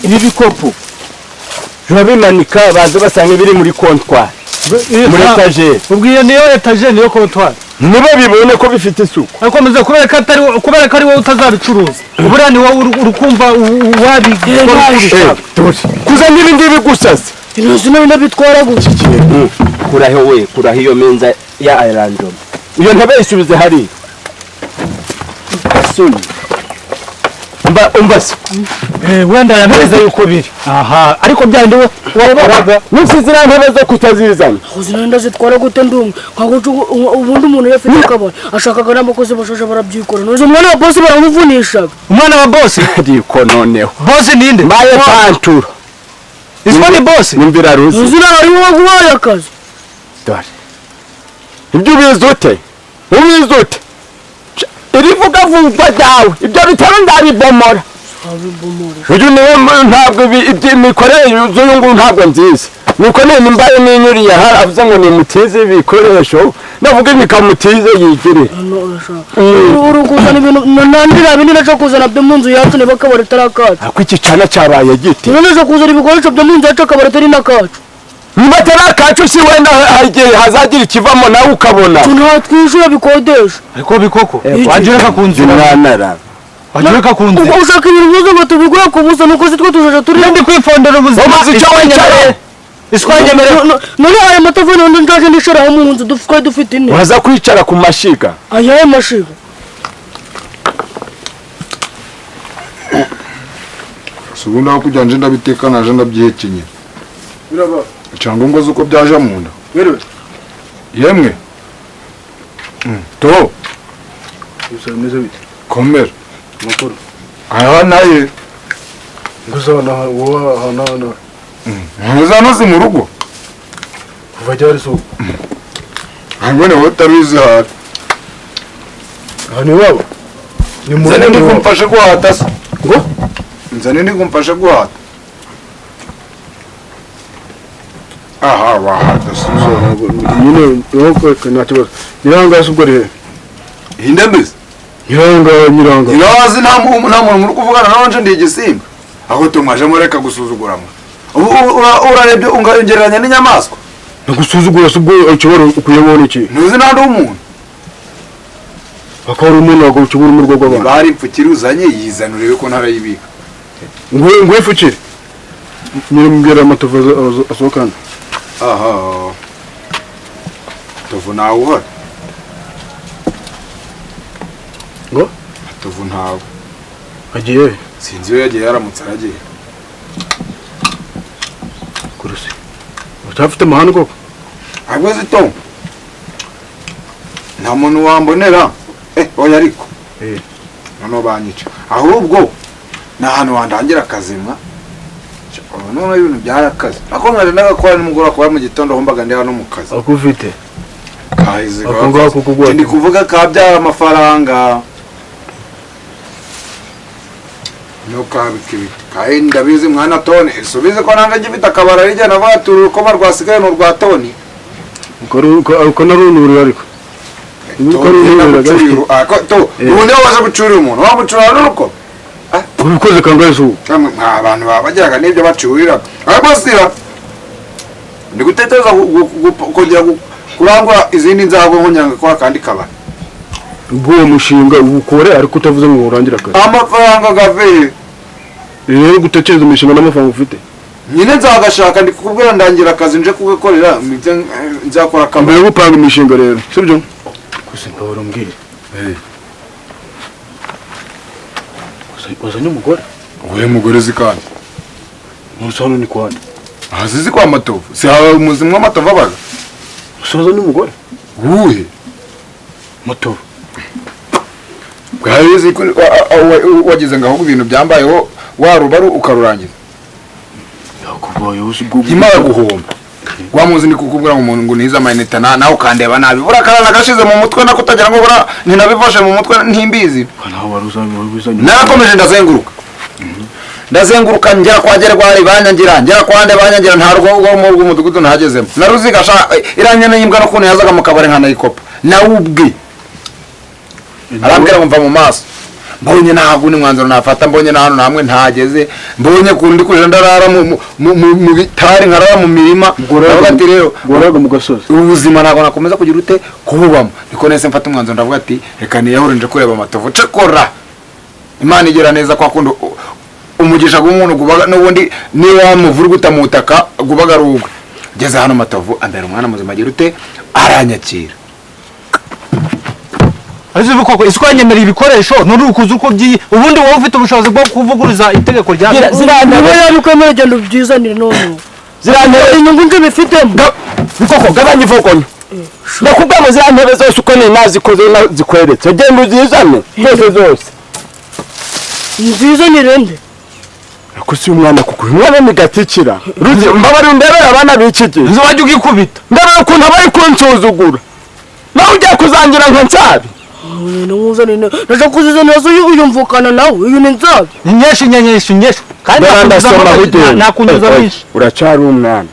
ibi bikopo turabimanika baza basanga biri muri kontwari muri etajeri. ubwiye niyo etajeri niyo kontwari nibo bibone ko bifite isuku ariko muze kubera ko ari wowe utazabicuruza ubura ni wowe urukumva wabigora kuza n'ibindi bigusase Inuzi nawe bitwara gutya kuraho we kuraho iyo menza ya Ireland iyo ntabe isubize hari suni umba wenda yameze yuko biri aha ariko byandi wabaga nufizira ntebe zo kutazizana uzinenda zitwara gute ndumwe nkagucu ubundi umuntu yafite akabona ashakaga n'amakozi bashasha barabyikora noze umwana wa boss baramuvunishaga umwana wa boss ariko noneho boss ninde maye pantura ismani boss nimbira ruzi uzina ari wowe guhaye akazi dore ibyo bizute ubizute irivuga vuba dawe ibyo bitaro ndabibomora uyu niwe ntabwo imikorere y'uyu ngo ntabwo nziza nuko nene imbaye n'inyuriye haravuze ngo ni mutize ibikoresho navuga nikamutize yigire urukuzana ibintu nandira bindi naco kuzana byo munzu yacu ne bakabara tarakati ako iki cana cyabaye giti none zo kuzana ibikoresho byo munzu yacu akabara tari nakacu niba tarakacu si wenda hagiye hazagira ikivamo nawe ukabona tunatwishyura bikodesha ariko bikoko wajireka kunzira mwanara wajireka kunzira uko ushaka ibintu byose ngo tubigura ku busa nuko sitwe tujaje turi ndi kwifondera ubuzima umaze icyo wicaye iswanjemere none aya matafari ndo ndaje ndishara mu nzu dufukwe dufite ine waza kwicara ku mashiga aya mashiga Subunda kujyanje ndabiteka naje ndabyihekenye biraba icyangombwa zuko byaje mu nda yemwe to usameze bite komera makuru aha naye nguzana wowe hana ntuzano si mu rugo kuva cyari so angone wowe taruzi ha hani wabo ni mu nzane ndikumfashe guhata se ngo nzane ndikumfashe guhata aha wahata se nyine nuko kana kibazo niranga subwo re indembeze nyiranga irazi nta muntu muri kuvugana nanje ndi igisimba aho tumaje mureka gusuzuguramo urarebye ungereranya n'inyamaswa nagusuzugura subwo ukibora ukuyebona iki ntuzi nandi umuntu akaba umuntu wago ukibura mu rwego rw'abantu bari mpfukira uzanye yizanurebe ko ntarayibika ngo ifukire nyirambwira amatovu asokana aha tovu nawe uhora ngo tovu ntawe agiye sinzi iyo yagiye yaramutse aragiye kuruse ucyafite mahano koko ahubwo zito nta muntu wambonera oya ariko noneho banyica ahubwo ni ahantu wandangira akazima noneho ibintu byarakaze ako nkari n'agakora nimugoroba kuba mu gitondo humbaga ndi hano mu kazi ako ufite kahize ako ngako kugwa ndi kuvuga kabyara amafaranga ntukabike kandi ndabizi mwana toni subize ko nanga gifite akabara rijya na vatura urukoba rwasigaye ni urwa toni uko narunurira ariko ubundi waza gucurira umuntu wamucurira n'urukoba ubikoze kangahe so abantu baba bagiraga n'ibyo bacurira ariko sira ndi gutekereza kongera kurangura izindi nzago nkonyanga kwa kandi kabara ubwo mushinga ubukore ariko utavuze ngo urangira akazi amafaranga gaveye rero gutekereza imishinga n'amafaranga ufite nyine nzagashaka ndi kukubwira ndangira akazi nje kugakorera nzakora mbere kamera yo gupanga imishinga rero sibyo gusa mbabura mbwira wazanye umugore uwe mugore zikandi musano ni kwande azizi kwa matovu si hawe muzimwa matovu abaga usoza n'umugore uwe matovu bwahizi ko wagize ngaho ibintu byambayeho warubaru ukarurangiza yakubaye usubwo imara guhomba wamuzi ndi kukubwira umuntu ngo niza amayinite nawe ukandeba nabi burakarana gashize mu mutwe nako utagira ngo bura ninabifashe mu mutwe ntimbizi naho waruzanye narakomeje ndazenguruka ngera kwa Gerwari banyangira ngera kwa Nde banyangira nta rugo mu mudugudu nahagezemo naruzigasha iranyana yimbwa no kuntu yazaga mu kabare nkanayikopa nawe ubwe arambwira ngo mva mu maso mbonye ntabwo ni mwanzuro nafata, mbonye na hano namwe ntageze, mbonye kundi kuja ndarara mu bitari nkarara mu mirima, ndavuga ati rero goraga mu gasozi ubuzima ntabwo nakomeza kugira ute kububamo, niko nese mfata umwanzuro ndavuga ati reka niyahure nje kureba amatovu cekora Imana igira neza kwa kundo umugisha g'umuntu gubaga n'ubundi niba muvura gutamutaka gubaga rugwe geze hano matovu ambera umwana muzima agira ute aranyakira. Azivuga koko iswanyemerera ibikoresho nuri ukuza uko byi ubundi wowe ufite ubushobozi bwo kuvuguruza itegeko rya zirantebe yabikwemera genda ubyizanire none zirantebe inyungu nje bifitemo bikoko gabanya ivogona nakubwa ngo zirantebe zose uko ni nazikoze zikweretse genda uzizane zose nziza nirende ako si umwana kuko umwana ni gatikira ruzi mbabari ndebera abana bikige nzobajya ugikubita ndabona ukuntu abari kunsuzugura nawe ugiye kuzangira nka nsabi n'umuzanire naje kuzizanira zo uyumvukana nawe uyu ni nsabi nyinshi kandi nakunyuza byinshi uracari umwana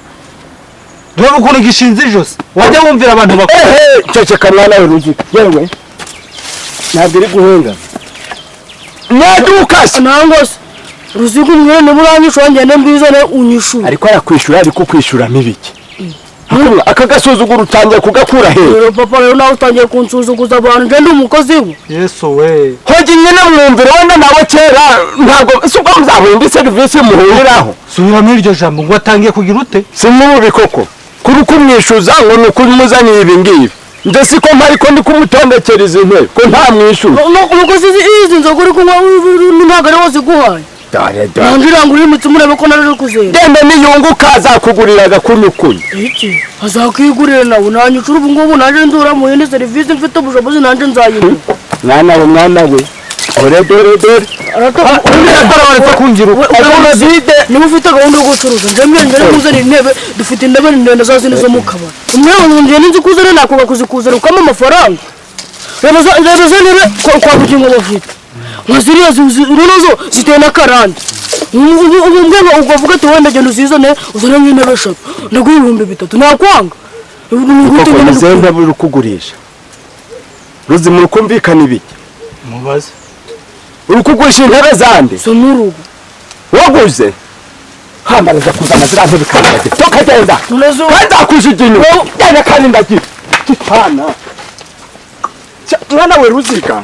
dore ukuntu gishinze ijosi wajya wumvira abantu bakuru ceceka mwana we rugi yewe ntabwo iri guhenga nyadukase nangose ruziga umwene buranyisho ngende mbizane unyishura ariko arakwishura ariko kwishura mibiki aka gasuzuguro utangiye kugakura he rero papa rero nawe utangiye kunsuzuguza abantu ngende umukozi we Yesu we hoje nyine mwumvira wenda nawe kera ntabwo subwo muzahunda service muhuriraho subira muri iryo jambo ngo atangiye kugira ute simubi koko kuri kumwishuza ngo nuko muzaniye ibi ngibi nje siko mpari ko ndi kumutondekereza intebe ko nta mwishura umukozi izi nzoga uri kunywa ntabwo ari wose guhaye ngira ngo uri mutima urebe ko nari kuzera genda niyunguka azakugurira agakunyukunyu iki azakigurira nawe nanyucura ubu ngubu naje ndura mu yindi serivisi mfite ubushobozi nanje nzayibona mwana we dore arata kungira akomazide niba ufite gahunda yo gucuruza nje mwengere muzana intebe dufite intebe ndende za zindi zo mu kabari umwe nje ninzi kuzana nakuba kuzikuzana ukama amafaranga reba za ntebe kwa bugingo bafite mwaziriya runozo ziteye n'akarande ubwo ukavuga ati wenda genda uzizane uzane nk'intebe eshatu ndaguha 3,000 nakwanga koko nizende uri kugurisha ruzi muri kumvikana ibiki mubaze uri kugurisha intebe zande so murugo waguze hambaraza kuzana zira ntebe kandi tokagenda kandi akujijinyo cyane kandi ndagira kitana mwana we ruziga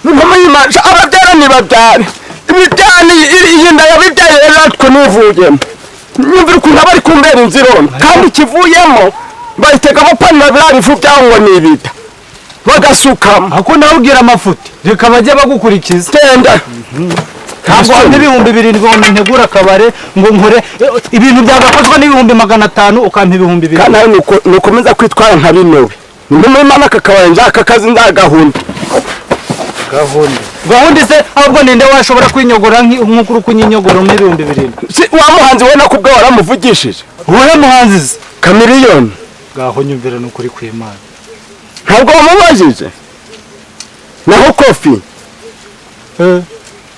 numa yimasha ababyara ni babyare imibyani iyinda yabibyaye ratwe nuvuyemo nyumvira ukuntu abari kumbera inzirona kandi kivuyemo bahitega abapanira birifu byaho ngo ni ibita bagasukamo ako nawe ubwira amafuti reka bajye bagukurikiza genda ntabwo hari n'ibihumbi 700 ngo ntegura akabare ngo nkore ibintu byagakozwe n'ibihumbi 500 ukampa ibihumbi 2 kandi nawe nukomeza kwitwara nka binowe ndumwe mana kakabare njaka kazi ndagahunda gahunda se ahubwo ninde washobora kwinyogora nk'ukuru kunyinyogora mu 200 si wa muhanzi we nakubwa waramuvugishije wowe muhanzi Chameleone gaho nyumvira n'ukuri kw'Imana ntabwo wamubajije naho Kofi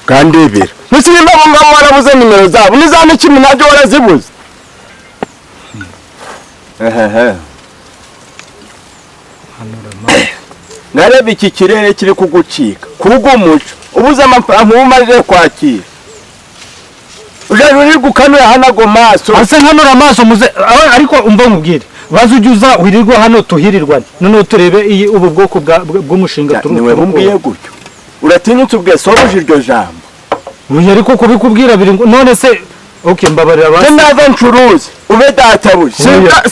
kandi ibira nisirimba ngo ngamo warabuze nimero zabo nizane kimi nabyo warazibuze nareba iki kirere kiri kugucika kubw'umuco ubuze amafaranga umaze kwakira uje uri gukanura hanago maso ase nkanura amaso muze ariko umva nkubwire baza ujuza wirirwa hano tuhirirwa none turebe iyi ubu bwoko bw'umushinga niwe bumbwiye gutyo uratinyutse ubwe sobuje iryo jambo uyu ariko kubikubwira biri none se okay mbabarira basi nava ncuruze ube databuze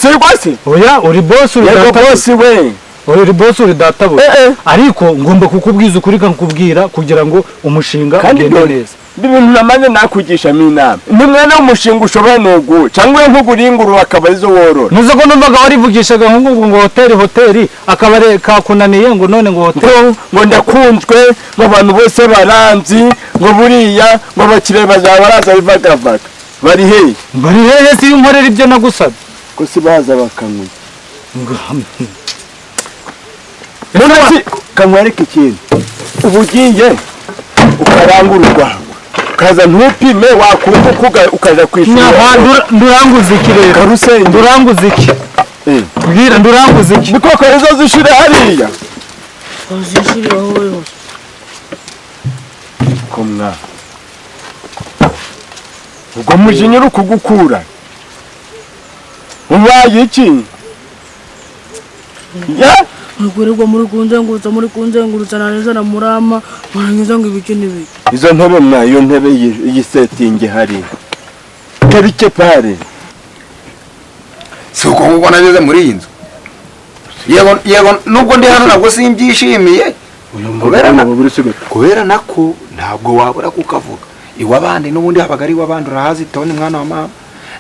sirwa se oya uri boss uri databuze we uri boss uri databuze ariko ngomba kukubwiza ukuri kankubwira kugira ngo umushinga ugende neza ibintu namaze nakugishamo inama ni mwana w'umushinga ushobora nugu cyangwa nk'uguringuru akaba izo worora nuze ko numvaga warivugishaga ngo hoteli akabare kakunaniye ngo none ngo hoteli ngo ndakunzwe ngo abantu bose baranzi ngo buriya ngo bakire bazaba baraza bivagavaga bari hehe si unkorera ibyo nagusabye ko si baza bakanywa kamwereka ikintu ubu ugiye ukarangura urwango ukaza ntupime wakumva ukaja kwishura nduranguza iki rero karusenge nduranguza iki bwira nduranguza iki bikoko rezo zishire hariya zishire aho yose ariko mwa ubwo mujinya uri kugukura ubaye iki ya Nkurirwa muri kunzengurutsa naneza na murama mwarangiza ngo ibiki n'ibiki. izo ntebe mwa iyo ntebe yisetinge hari tarike pare si uko nguko nageze muri iyi nzu yego nubwo ndi hano nabwo simbyishimiye kubera nako ntabwo wabura kukavuga iw'abandi n'ubundi habaga ari iw'abandi urahazi toni mwana wa mama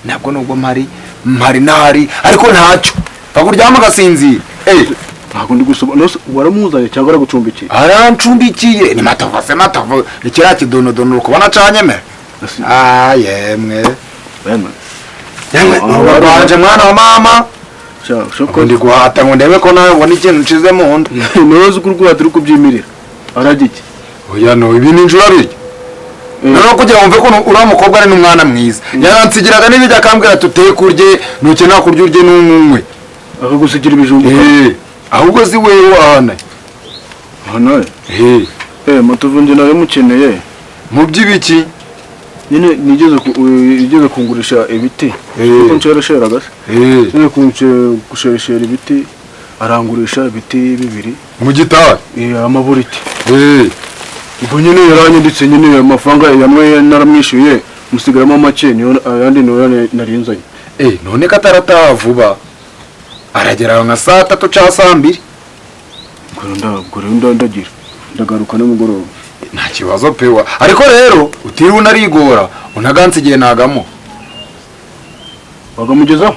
ntabwo nubwo mpari ntahari ariko ntacyo bakuryama ugasinzira ntabwo ndi gusoma waramuzanye cyangwa aragucumbikiye arancumbikiye ni matavu ikiriya kidonodono uri kubona acanyemera yemwe wanje mwana wa mama ndi guhata ngo ndebe ko nawe ubona ikintu nshize mu nda ntuzi ko urwuhata uri kubyimirira aragiki oya no ibi ni injura biryo noneho kugira wumve ko uriya mukobwa ari n'umwana mwiza yaransigiraga n'ibijya akambwira tuteye kurye ntukenera kurya urye n'umwe akagusigira ibijumba ahubwo si wewe wahana hano matuvu njye nawe mukeneye mu by'ibiki nyine nigeze kungurisha ibiti kuko nshorasheraga se nyine kunshoreshera ibiti arangurisha ibiti 2 mu gitari amaburiti ubwo nyine yaranyanditse nyine amafaranga yamwe naramwishyuye musigaramo make ayandi niyo narinzanye none ko atarataha vuba aragera nka saa 3 cyangwa saa 2 ubwo ndagira ndagaruka nimugoroba nta kibazo pewa ariko rero utiriwe unarigora unagansigiye nagamo bagamugezaho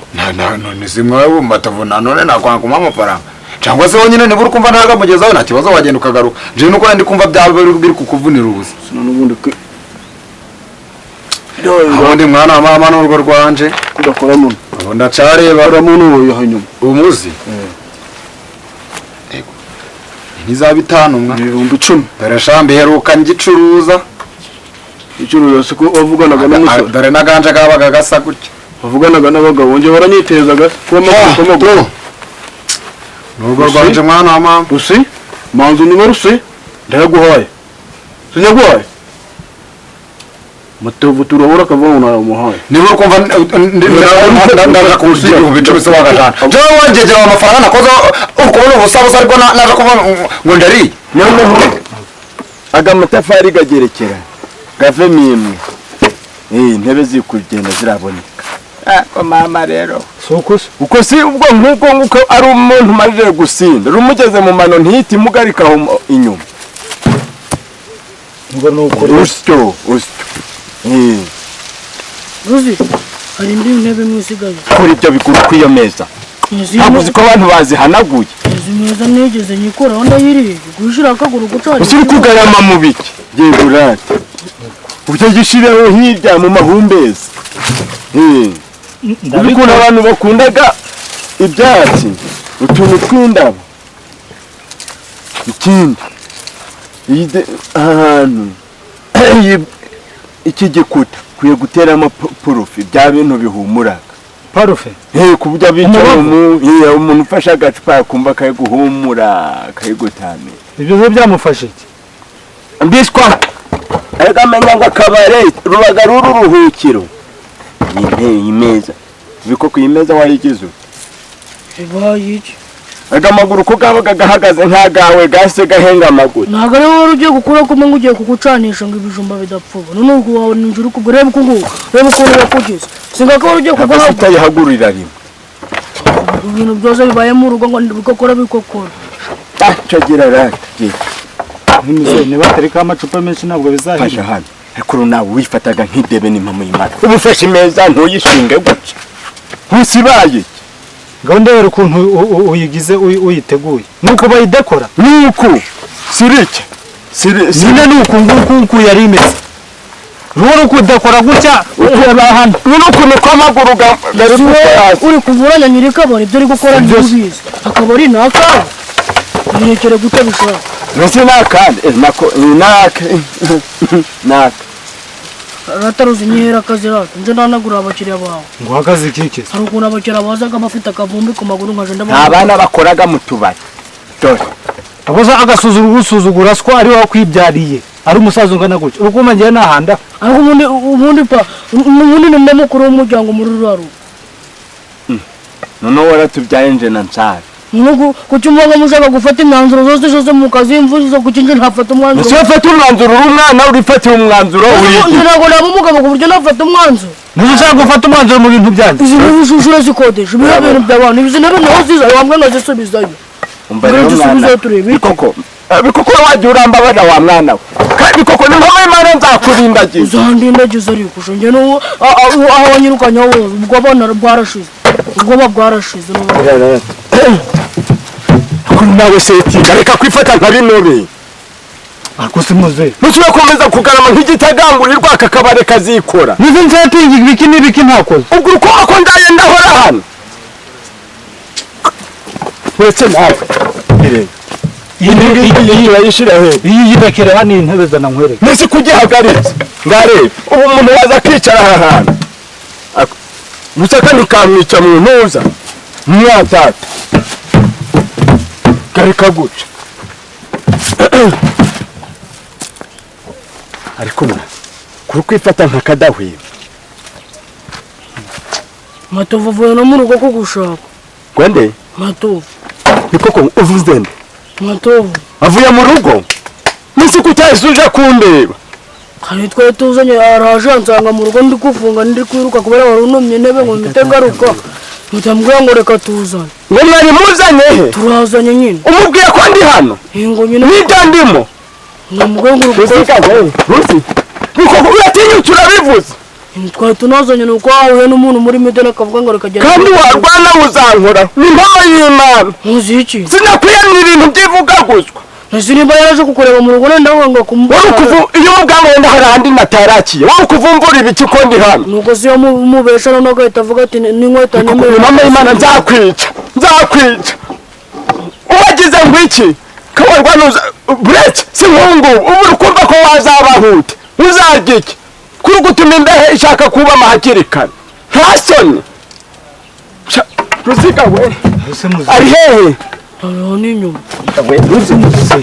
none zimwe mbatavuna none nakwanguma amafaranga cyangwa se wonyine niba uri kumva ntagamugezaho nta kibazo wagenda ukagaruka je nuko ndi kumva byaba biri kukuvunira ubusa n'ubundi ubundi mwana wa mama n'urwo rwanje kudakora muno ndacareba aramuntu uwo hanyuma umuzi Niza 5 mwa 10,000 dore shambe heruka ngicuruza icuruza siko wavuganaga n'umusore dore naganje kabaga gasa gutya wavuganaga n'abagabo wonje baranyitezaga ko amakomo n'urwo rwanje mwana wa mama rusi manzu ni rusi ndayaguhaye sinyaguhaye matovu turahora kavamo na umuhaye niba ukumva ndaza kurusiga ubice bise wagajana je wanjeje amafaranga nakoze ukubona ubusabusa ariko naje kuva ngo ndari noneho amatafari gagerekera gavemo imwe intebe zikugenda ziraboneka ko mama rero uko si ubwo nk'uko ari umuntu umarije gusinda rumugeze mu mano ntihite imugarikaho inyuma ngo nuko usyo Ruzi hari indi ntebe mwisigaye kuri ibyo bikuru kw'iyo meza ntabwo uzi ko abantu bazihanaguye izi meza nigeze nyikora wanda yiri gushira akaguru gucari usiri kugarama mu biki yegurate ubyo gishireho hirya mu mahumbezi ndabikunda abantu bakundaga ibyatsi utuntu tw'indabo ikindi ahantu iki gikuta kuye guteramo porofi bya bintu bihumuraga parufe ku buryo bicara umuntu ufashe agacupa yakumva kayiguhumura kayigutamira ibyo byamufashe iki mbiswa agamenya ngo akabare rubaga ruruhukiro imeza biko ku imeza wayigize ibayiki agamaguru ko gabaga gahagaze nkagawe gase gahenga amaguru naga rero ugiye gukura ko mungu ugiye kugucanisha ngo ibijumba bidapfuba none uko wawe ninjuru kugureba ko ngo reba ko yakugeze singa ko ugiye kugura utayihagurira rimwe ibintu byose bibaye mu rugo ngo ndibikokora bikokora cagira rati niba tereka amacupa menshi ntabwo bizahira fasha hano ariko nawe wifataga nk'idebe n'impamo y'imana ubufashe imeza ntuyishinge gutya ntusibaye gahunda rero ukuntu uyigize uyiteguye nuko bayidekora nuko sirike sine nuko nguko yari imeze rero kudekora gutya ureba hano nuko nuko amaguru gari uri kuvuranya nyiri kabari ibyo ari gukora ntibizi akabari naka nirekere gutabishaka nose nakande naka rataruzi nyihera akazi rata nje ndanagura abakiriya bawe ngo akazi kike hari ukuntu abakiriya bazaga bafite akavumbi ku maguru nkaje nta bana bakoraga mu tubari dore abaza agasuzugura usuzugura siko ari wakwibyariye ari umusaza ungana gutya urukuma ngiye nahanda ariko ubundi ni mukuru w'umuryango muri ruraro noneho waratubyaye nje na nsara kuki umwanga mushaka gufata imyanzuro zose mu kazi imvuzo kuki nje ntafata umwanzuro ese wafata umwanzuro uri umwana urifatira umwanzuro ntabwo naba umugabo ku buryo nafata umwanzuro niba ushaka gufata umwanzuro mu bintu byanjye izi n'ibishushu urazikodesha ibiriya bintu by'abantu izi ntebe naho ziza wambwe nkazisubizayo bikoko wajya urambabarira wa mwana we bikoko ni nk'aho imana nzakurindagiza uzandindagiza ariko ushingiye n'uwo aho wanyirukanyaho wose ubwo abana bwarashize ubwoba bwarashize nawe setinga reka kwifata nka binobe ariko simuze ntushobora komeza kugarama nk'igitagangurirwa aka kabare kazikora nizo nzatinga ibiki n'ibiki ntakoze ubwo urukuba ko ndaye ndahora hano uretse nawe iyi urayishyira he iyi yirekere hano intebe zana nkwereke mbese kugihagaritse ndareba ubu umuntu waza akicara aha hantu gusa kandi kamwica mu ntuza mwatata gareka guca ariko mwana kuri kwifata nka kadahwema matovu avuye no mu rugo ko gushaka gwende matovu ni koko uvuze nde matovu avuye mu rugo nisi kutahise uje kundeba kandi twari tuzanye araje ansanga mu rugo ndi kufunga ndi kwiruka kubera wari unumye intebe ngo mpite garuka mutambwira ngo reka tuzane ngo mwari muzanye he turazanye nyine umubwiye ko ndi hano ngo nyine nibyo ndimo namubwiye ngo rusi bikoko uratinyutse urabivuze twari tunazanye nuko wahuye n'umuntu muri mideni akavuga ngo reka genda kandi warwana uzankora ni mpamo y'imana muzi iki sinakwiyamye ibintu by'ivugaguzwa ese nimba yaraje kukureba mu rugo nenda ngo kumubwira iyo umuganga wenda hari ahandi natarakiye wowe ukuvumbura ibiki ko ndi hano nuko si yo mubesha noneho agahita avuga ati n'inkweto nyemerewe mama y'imana nzakwica uwagize ngo iki kawarwanuza buretse si nk'ubu ubu uri kumva ko wazabahute uzarya iki kuri gutuma imbehe ishaka kubama hakiri kare nta soni ruziga we ari hehe aho ni inyuma we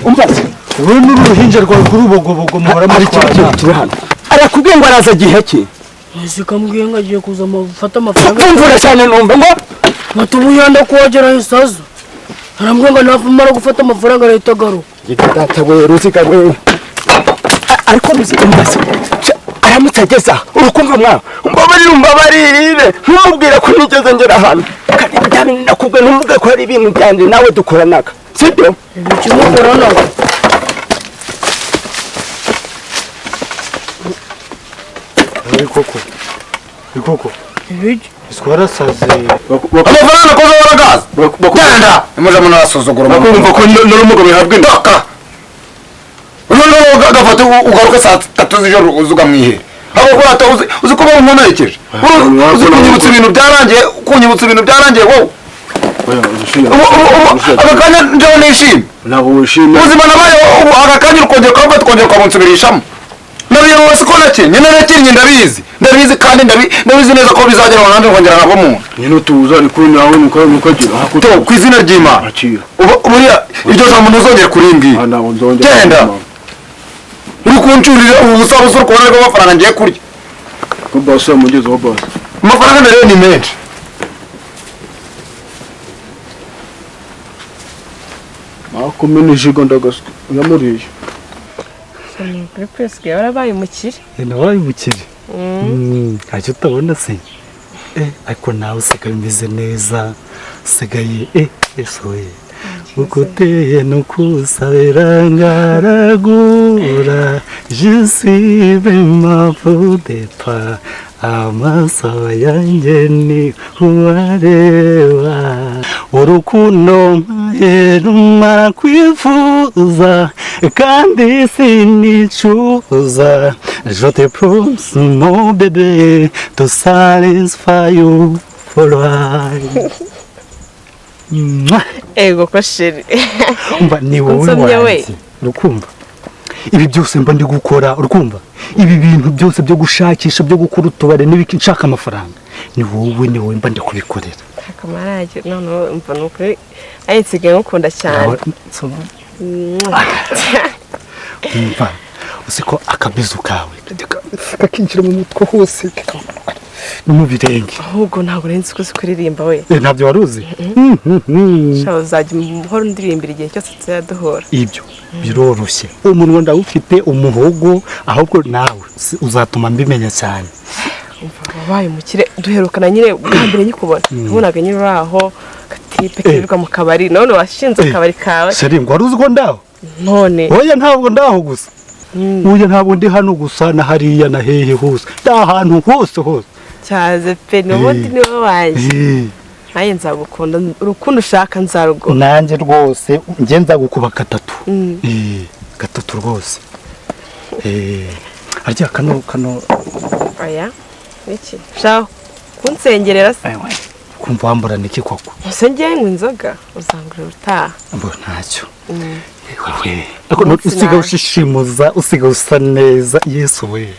umbaze wowe n'uruhinja rwawe kuri ubogobogo muhora mutwara turi hano arakubwiye ngo araza gihe ki ese kambwiye ngo agiye kuza gufata amafaranga umvura cyane numva ngo matubuyanda kuwagera isazo arambwiye ngo nafumara gufata amafaranga leta garuka data we ruziga we ariko umbaze aramutse ageza urukumva mwawe umbabarire ntumubwire ko nigeze ngera hano kandi nakubwiye ntumubwire ko hari ibintu byanjye nawe dukoranaga sibyo ibiki mukoranaga Bikoko ibiki twarasaze amafaranga ko waragaza bakugenda imuja muno asuzugura bakumva ko nari umugabo yahabwe ndaka noneho gafata ugaruka saa 3 z'ijoro uzuga mwihe aho kurata uzi ko bamunekeje uzi kunyibutsa ibintu byarangiye wowe akakanya njyewe nishimye ntabwo wishimye ubuzima nabaye akakanya ukongera ukava tukongera ukabunsubirishamo nabiye wese ko nakinnye ndabizi kandi ndabizi neza ko bizagera hanze nkongera nkabo muntu nyine tuza ni kuri nawe mukagira ku izina ry'Imana buriya iryo jambo ntuzongere kurimbwira genda uri kuncurira ubusabusa uri kubona ariko amafaranga ngiye kurya ko basi yamugezeho basi amafaranga rero ni menshi kumena ijigo ndagaswa yamuriye kuri pesiga warabaye umukire nabaye umukire ntacyo utabona se ariko nawe usigaye umeze neza usigaye esoye uko uteye nukusabira ngaragura je suis vraiment fou de toi amaso yanjye ni uwareba urukundo mpahera kwifuza kandi sinicuza je te promets mon bébé to satisfy you for life. ego ko sheri umva ni wowe wanjye urukumva ibi byose mba ndi gukora urukumva ibi bintu byose byo gushakisha byo gukora utubare n'ibiki nshaka amafaranga ni wowe mba ndi kubikorera akamarage none umva nukuri ayinsigaye ngukunda cyane umva usiko akabizu kawe kakinjira mu mutwe hose no mu birenge ahubwo ntabwo nzi ko kuririmba we ntabyo waruzi shaho uzajya umuhoro ndirimbira igihe cyose tuzaduhora ibyo biroroshye umuntu ndawufite umuhogo ahubwo nawe uzatuma mbimenya cyane wabaye umukire duherukana nyine bwa mbere nyikubona ubonaga nyine uraho katipe kirirwa mu kabari none washinze akabari kawe sheri ngo waruzi ko ndaho none oya ntabwo ndaho gusa uye ntabwo ndi hano gusa na hariya na hehe hose ahantu hose cyaze pe n'ubundi niwe wanjye naye nzagukunda urukundo ushaka nzarugo nanjye rwose njye nzagukuba gatatu gatatu rwose arya kano aya iki shaho kunsengerera se kumva wamburana iki koko usengeye ngo inzoga uzangurira utaha mbo ntacyo wewe ako usiga ushishimuza usiga usa neza Yesu we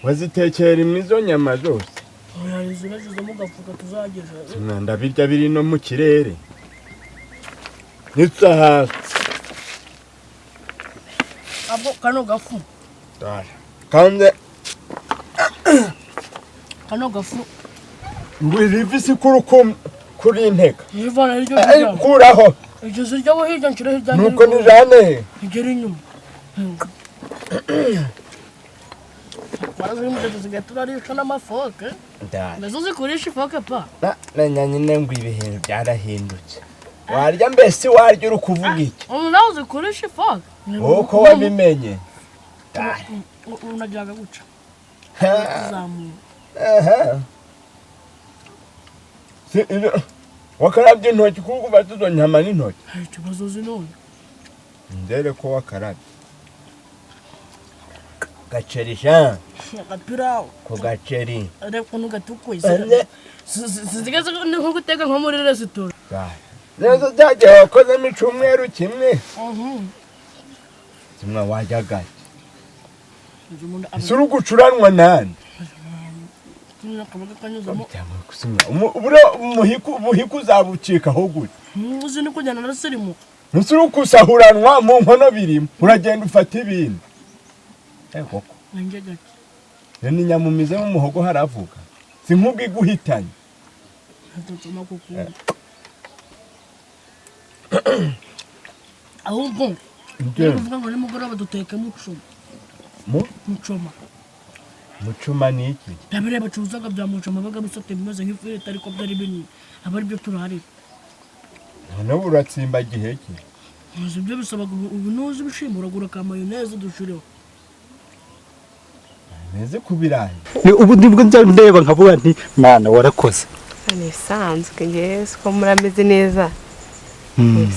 wazitekera imizo nyama zose oya izibashizemo gafuka tuzageza ndabirya biri no mu kirere nitsa hasi abo kano gafu kandi kano gafu ngwirivisi kuri inteka ivana iryo kuraho iryo zirya bo hirya nshira hirya nuko nijane igera inyuma Warazi mutatu zigatura risha n'amafoke nazo zikoresha ifoke pa nanya nyine ngo ibintu byarahindutse warya mbese warya uri kuvuga iki nazo zikoresha ifoke uko wabimenye unajyaga guca zamu wakarabye intoki kuko batuzo nyama n'intoki ikibazo zinone ndere ko wakarabye gacerisha gapirawo ko gaceri ariko nugatukuye sizigeze nko guteka nko muri resitora neza byagiye wakozemo icumweru kimwe kimwe wajyaga isura ugucuranwa nani ubuhiku uzabucikaho gute uzi ni kujyana na sirimu ntusura ukusahuranwa mu nkono birimo uragenda ufata ibindi koko iyo ni nyamumize mu muhogo haravuga si nk'ubwo iguhitanye ahubwo uvuga ngo nimugoroba duteke mucoma mucuma ni iki tabire bacuzaga bya mucoma baga bisate bimaze nk'ifirita ariko byari binini abari byo turahari none uratsimba gihe ki muzi byo bisabaga ubu nuzi bishimura gura ka mayonnaise dushireho neze kubirayi ubu ndibwo ndeba nkavuga nti mana warakoze ni sanzwe Yesu ko murameze neza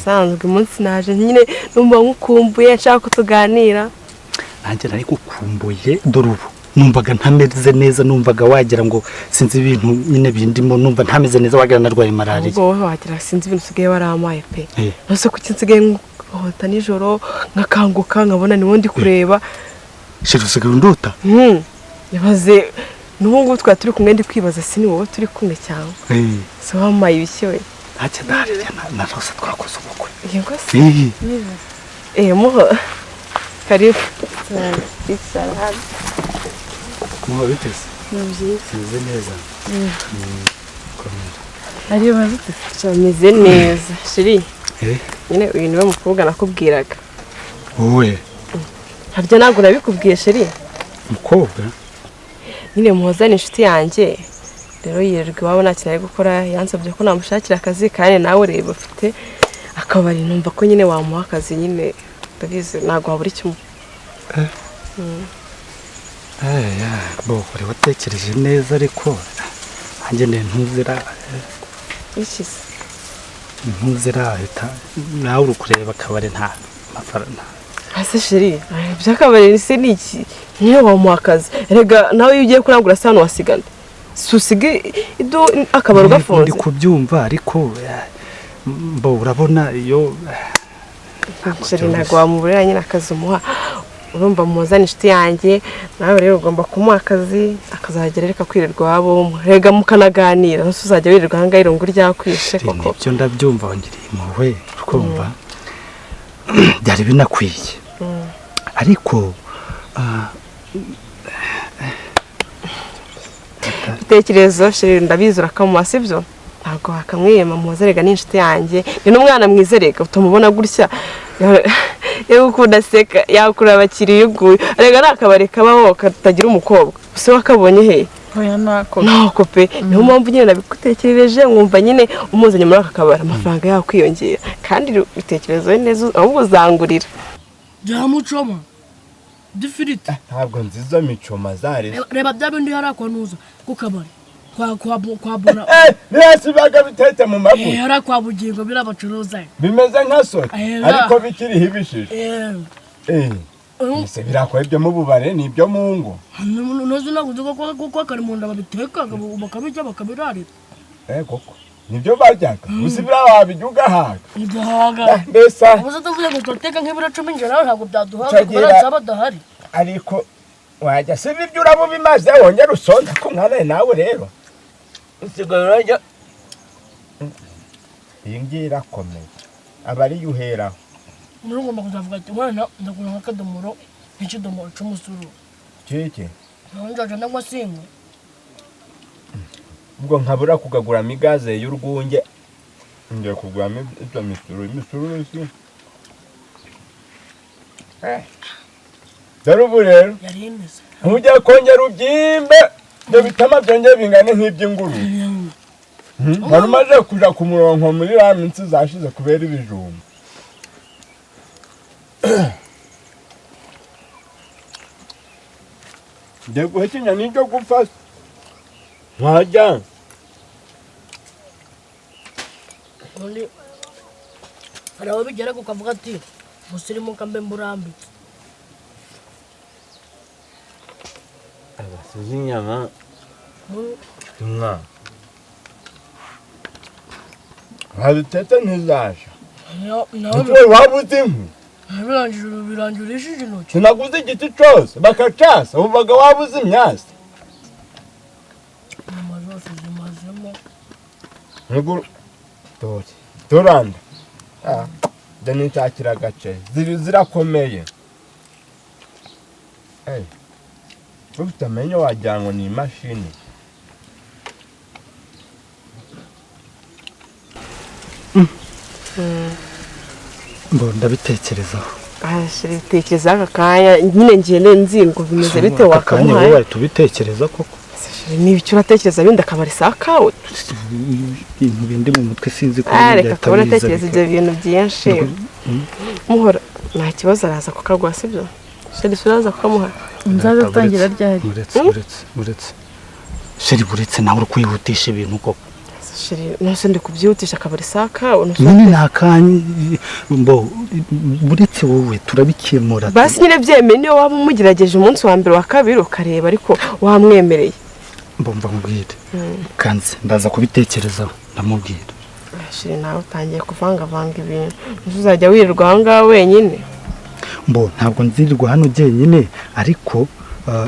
sanzwe umunsi naje nyine numva nkukumbuye nshaka kutuganira nanjye nari gukumbuye dorubu numvaga ntameze neza numvaga wagira ngo sinzi ibintu nyine bindimo numva ntameze neza wagira narwaye malaria ubwo wowe wagira sinzi ibintu usigaye waramaye pe nose kuki nsigaye nkota nijoro nkakanguka nkabona ni wondi kureba shira usigaye ndota yabaze n'ubu ngubu twari turi kumwe ndi kwibaza si ni wowe turi kumwe cyangwa so wamaye ibiki we ntacyo ndarya na rwose twakoze ubukwe yego se muho karibu salade muho biteze meze neza ari bameze neza shiri nyine uyu niwe mukobwa nakubwiraga wowe harya ntabwo nabikubwiye shiri mukobwa nyine muhozane inshuti yanjye rero yirirwa iwabo nta kintu ari gukora yansabye ko namushakira akazi kandi nawe reba ufite akabari numva ko nyine wamuha akazi nyine ndabizi ntabwo wabura icyo bo uri watekereje neza ariko nanjye ntuzira iki se ntuzirahita nawe uri kureba akabari nta mafaranga ase shiri by'akabari se ni iki niyo wamuha akazi erega nawe iyo ugiye kurangura se hano wasigana si usige akabari gafunze ndi kubyumva ariko bo urabona iyo shiri ntabwo wamuburira nyine akazi umuha urumva muzana inshuti yanjye nawe rero ugomba kumuha akazi akazagera reka kwirirwa iwabo rega mukanaganira nose uzajya wirirwa ahangaha irungu ryakwishe koko ibyo ndabyumva wangiriye impuhwe urumva byari binakwiye ariko ibitekerezo sheri ndabizi urakamuha sibyo ntabwo wakamwiyema muzerega n'inshuti yanjye ni n'umwana mwizerega utamubona gutya yagukunda aseka yakura abakiriya uguye arega nakabari kabaho katagira umukobwa use wakabonye he oya nako pe niyo mpamvu nyine nabigutekerereje mwumva nyine umuzanye muri aka kabari amafaranga yawe kwiyongera kandi bitekerezo neza ahubwo uzangurira byamucoma difiriti ntabwo nziza micoma zari reba bya bindi harakwanuza ku kabari kwa bona nese baga bitete mu magu harakwa bugingo birabacuruza bimeze nka sote ariko bikiri hibishije ese birakora ibyo mu bubare n'ibyo mu ngo nozi naguze ko kari mu nda babiteka bakabijya bakabirarira koko nibyo baryaga usibira wabijuga haga ibyo haga mbese ubuze tuvuye ngo tuteka nk'ibiro 10 njana ntabwo byaduhaga kubera cyaba dahari ariko wajya sibi ibyo urabo bimaze wongera usonda ko mwana nawe rero usigara rajya ingira komeye abari yuhera muri ngomba kuzavuga ati mwana ndakuna nk'akadomoro n'ikidomoro cy'umusuru keke nonjaje n'amasinga ubwo nkabura kugagura migaze y'urwunge ngiye kuguramo ibyo misuru si dore ubu rero yari imeze ntujya kongera ubyimbe ibyo bitama byongeye bingane nk'iby'ingurube wari umaze kuja ku murongo muri ya minsi zashize kubera ibijumba ngiye guhekenya n'ibyo gupfa nkajya undi hari abo bigera kukavuga ati musirimuka mbe mburambitse abasize inyama inka habitete ntizaje nawe wabuze inkwi birangirishije intoki sinaguze igiti cyose bakacasa uvuga wabuze imyasi inyama zose zimazemo niguru doranda de nitakira gace zirakomeye ufite amenyo wagira ngo ni imashini mbo ndabitekerezaho sheri bitekereza aka kanya nyine ngiye nzingo bimeze bite wakamuhaye wari tubitekereza koko n'ibicyo uratekereza bindi akabari saa kawe ibintu bindi mu mutwe sinzi ko reka akabona atekereza ibyo bintu byinshi muhora nta kibazo araza kukaguha sibyo sheri uraza kukamuha nzaza gutangira ryari uretse sheri buretse nawe uri kwihutisha ibintu koko sheri nose ndi kubyihutisha akabari saa kawe none nakanye mbo buretse wowe turabikemura basi nyine byemeye niyo waba umugerageje umunsi wa mbere wa kabiri ukareba ariko wamwemereye mbomba mubwire kanze ndaza kubitekerezaho ndamubwira sheri nawe utangiye kuvangavanga ibintu uzajya wirirwa aho ngaho wenyine mbo ntabwo nzirirwa hano jyenyine ariko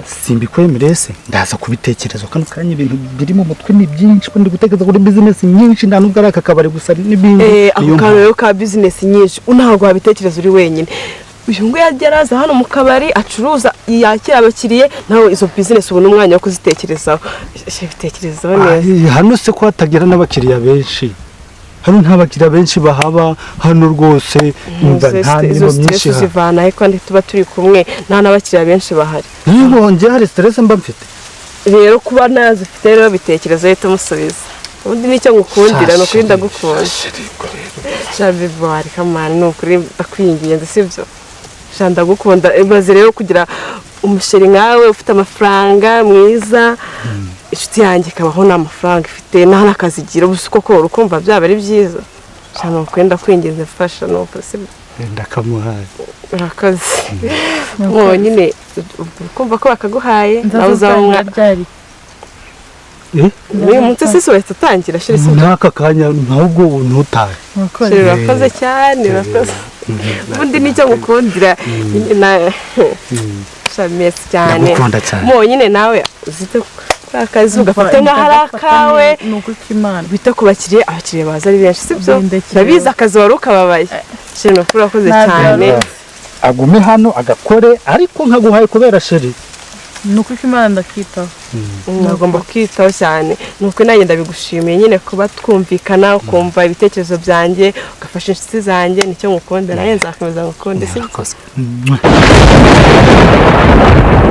simbikwemereye se ndaza kubitekerezo kano kanya ibintu biri mu mutwe ni byinshi ndi gutekereza kuri business nyinshi nta nubwo ari aka kabari gusa n'ibindi ako kantu ka business nyinshi ntabwo wabitekereza uri wenyine uyu ngo yageraza hano mu kabari acuruza yakira abakiriye nawe izo business ubona umwanya wo kuzitekerezaho bitekerezaho neza hano se ko hatagira n'abakiriya benshi hano nta bakiriya benshi bahaba hano rwose nta nibo myinshi zivana ariko tuba turi kumwe nta n'abakiriya benshi bahari nibonge hari stress mba mfite rero kuba nazifite rero bitekerezo ahita umusubiza ubundi nicyo ngukundira ni ukuri ndagukunda shabibo ari kamani ni ukuri ndakwinginze sibyo ndagukunda ibaze rero kugira umusheri nkawe ufite amafaranga mwiza inshuti yanjye ikabaho n'amafaranga ifite nta n'akazi igira ubusa koko urukumva byaba ari byiza cyane ukwenda kwinginze mfasha ni uko sibyo ndakamuhaye urakoze mwonyine ukumva ko bakaguhaye nawe uzabona ryari uyu munsi sisi wahita utangira sheri sibyo n'aka kanya ntabwo ntutahe sheri urakoze cyane urakoze ubundi nicyo ngukundira shamesi cyane mwonyine nawe uzite akazi ugafate nk'ahari akawe bita ku bakiriya abakiriya baza ari benshi sibyo ndabizi akazi wari ukababaye sheri nukuri urakoze cyane agume hano agakore ariko nkaguhaye kubera sheri ni uko Imana ndakitaho nagomba kwitaho cyane nuko nanjye ndabigushimiye nyine kuba twumvikana ukumva ibitekerezo byanjye ugafasha inshuti zanjye nicyo ngukundira nanjye nzakomeza ngukunde si